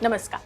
नमस्कार।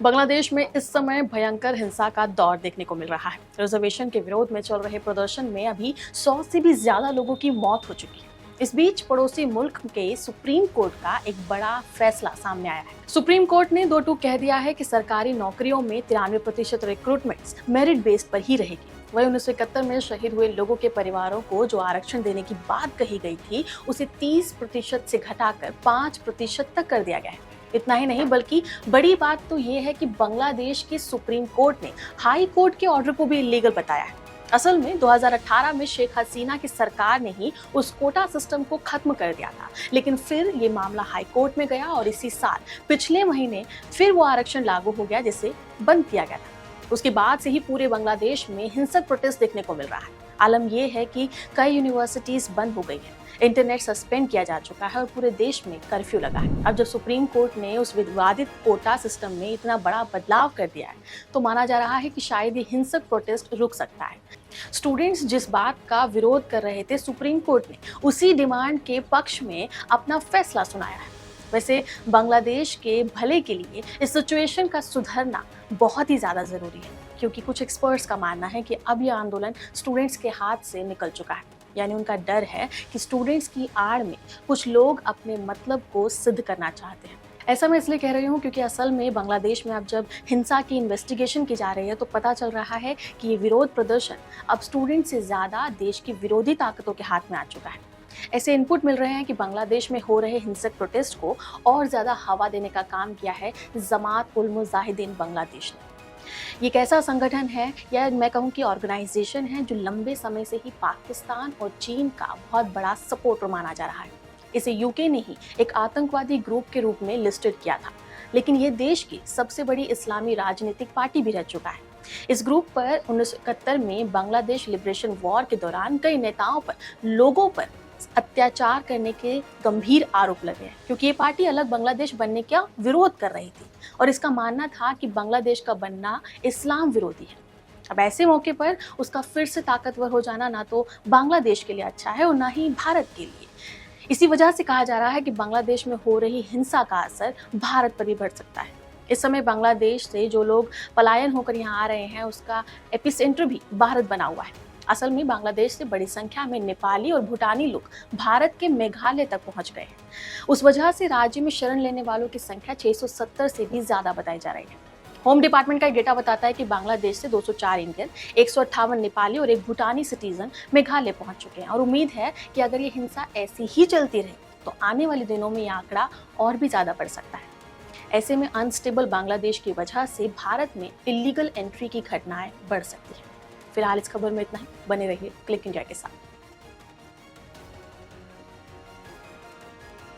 बांग्लादेश में इस समय भयंकर हिंसा का दौर देखने को मिल रहा है। रिजर्वेशन के विरोध में चल रहे प्रदर्शन में अभी 100 से भी ज्यादा लोगों की मौत हो चुकी है। इस बीच पड़ोसी मुल्क के सुप्रीम कोर्ट का एक बड़ा फैसला सामने आया है। सुप्रीम कोर्ट ने दो टूक कह दिया है कि सरकारी नौकरियों में 93% रिक्रूटमेंट मेरिट बेस पर ही रहेगी। वही 1971 में शहीद हुए लोगों के परिवारों को जो आरक्षण देने की बात कही गई थी, उसे 30% से घटाकर 5% तक कर दिया गया है। इतना ही नहीं, बल्कि बड़ी बात तो ये है कि बांग्लादेश की सुप्रीम कोर्ट ने हाई कोर्ट के ऑर्डर को भी इलीगल बताया है। असल में 2018 में शेख हसीना की सरकार ने ही उस कोटा सिस्टम को खत्म कर दिया था, लेकिन फिर ये मामला हाई कोर्ट में गया और इसी साल पिछले महीने फिर वो आरक्षण लागू हो गया, जिसे बंद किया गया था। उसके बाद से ही पूरे बांग्लादेश में हिंसक प्रोटेस्ट देखने को मिल रहा है। आलम यह है कि कई यूनिवर्सिटीज बंद हो गई है, इंटरनेट सस्पेंड किया जा चुका है और पूरे देश में कर्फ्यू लगा है। अब जब सुप्रीम कोर्ट ने उस विवादित कोटा सिस्टम में इतना बड़ा बदलाव कर दिया है, तो माना जा रहा है कि शायद ये हिंसक प्रोटेस्ट रुक सकता है। स्टूडेंट्स जिस बात का विरोध कर रहे थे, सुप्रीम कोर्ट ने उसी डिमांड के पक्ष में अपना फैसला सुनाया है। वैसे बांग्लादेश के भले के लिए इस सिचुएशन का सुधरना बहुत ही ज़्यादा ज़रूरी है, क्योंकि कुछ एक्सपर्ट्स का मानना है कि अब यह आंदोलन स्टूडेंट्स के हाथ से निकल चुका है। यानी उनका डर है कि स्टूडेंट्स की आड़ में कुछ लोग अपने मतलब को सिद्ध करना चाहते हैं। ऐसा मैं इसलिए कह रही हूँ क्योंकि असल में बांग्लादेश में अब जब हिंसा की इन्वेस्टिगेशन की जा रही है, तो पता चल रहा है कि ये विरोध प्रदर्शन अब स्टूडेंट से ज़्यादा देश की विरोधी ताकतों के हाथ में आ चुका है। ऐसे इनपुट मिल रहे हैं कि बांग्लादेश में हो रहे हिंसक प्रोटेस्ट को और ज़्यादा हवा देने का काम किया है जमात उल मुजाहिदीन बांग्लादेश ने। ये एक ऐसा संगठन है, या मैं कहूँ कि ऑर्गेनाइजेशन है, जो लंबे समय से ही पाकिस्तान और चीन का बहुत बड़ा सपोर्टर माना जा रहा है। इसे यूके ने ही एक आतंकवादी ग्रुप के रूप में लिस्टेड किया था, लेकिन ये देश की सबसे बड़ी इस्लामी राजनीतिक पार्टी भी रह चुका है। इस ग्रुप पर 1971 में बांग्लादेश लिबरेशन वॉर के दौरान कई नेताओं पर, लोगों पर अत्याचार करने के गंभीर आरोप लगे हैं, क्योंकि ये पार्टी अलग बांग्लादेश बनने का विरोध कर रही थी और इसका मानना था कि बांग्लादेश का बनना इस्लाम विरोधी है। अब ऐसे मौके पर उसका फिर से ताकतवर हो जाना ना तो बांग्लादेश के लिए अच्छा है और ना ही भारत के लिए। इसी वजह से कहा जा रहा है कि बांग्लादेश में हो रही हिंसा का असर भारत पर भी बढ़ सकता है। इस समय बांग्लादेश से जो लोग पलायन होकर यहाँ आ रहे हैं, उसका एपिसेंटर भी भारत बना हुआ है। असल में बांग्लादेश से बड़ी संख्या में नेपाली और भूटानी लोग भारत के मेघालय तक पहुंच गए हैं। उस वजह से राज्य में शरण लेने वालों की संख्या 670 से भी ज्यादा बताई जा रही है। होम डिपार्टमेंट का डेटा बताता है कि बांग्लादेश से 204 इंडियन, 158 नेपाली और एक भूटानी सिटीजन मेघालय पहुंच चुके हैं और उम्मीद है कि अगर ये हिंसा ऐसी ही चलती रही तो आने वाले दिनों में ये आंकड़ा और भी ज्यादा बढ़ सकता है। ऐसे में अनस्टेबल बांग्लादेश की वजह से भारत में इलीगल एंट्री की घटनाएं बढ़ सकती है। फिलहाल इस खबर में इतना ही। बने रहिए क्लिक इंडिया के साथ।